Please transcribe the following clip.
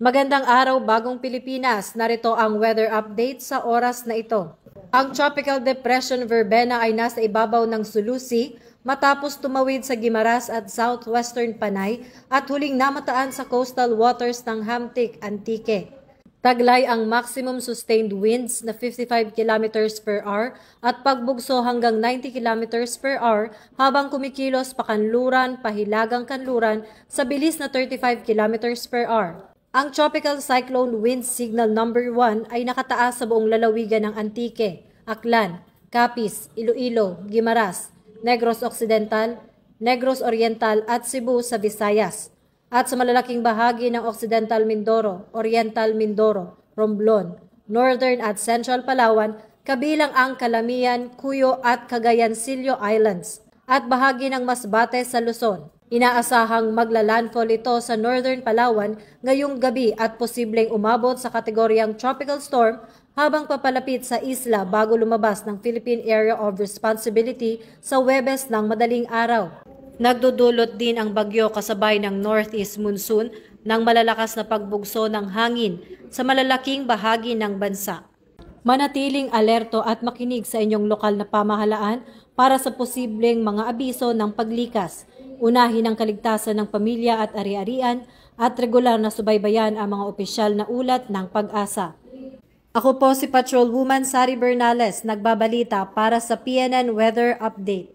Magandang araw, bagong Pilipinas. Narito ang weather update sa oras na ito. Ang Tropical Depression Verbena ay nasa ibabaw ng Sulusi matapos tumawid sa Guimaras at southwestern Panay at huling namataan sa coastal waters ng Hamtic, Antique. Taglay ang maximum sustained winds na 55 km per hour at pagbugso hanggang 90 km per hour habang kumikilos pakanluran, pahilagang kanluran sa bilis na 35 km per hour. Ang Tropical Cyclone Wind Signal number 1 ay nakataas sa buong lalawigan ng Antique, Aklan, Capiz, Iloilo, Guimaras, Negros Occidental, Negros Oriental at Cebu sa Visayas, at sa malalaking bahagi ng Occidental Mindoro, Oriental Mindoro, Romblon, Northern at Central Palawan, kabilang ang Calamian, Cuyo at Cagayancillo Islands, at bahagi ng Masbate sa Luzon. Inaasahang maglalandfall ito sa Northern Palawan ngayong gabi at posibleng umabot sa kategoryang tropical storm habang papalapit sa isla bago lumabas ng Philippine Area of Responsibility sa Huwebes ng madaling araw. Nagdudulot din ang bagyo kasabay ng northeast monsoon ng malalakas na pagbugso ng hangin sa malalaking bahagi ng bansa. Manatiling alerto at makinig sa inyong lokal na pamahalaan para sa posibleng mga abiso ng paglikas. Unahin ang kaligtasan ng pamilya at ari-arian at regular na subaybayan ang mga opisyal na ulat ng Pag-asa. Ako po si Patrolwoman Sari Bernales, nagbabalita para sa PNN Weather Update.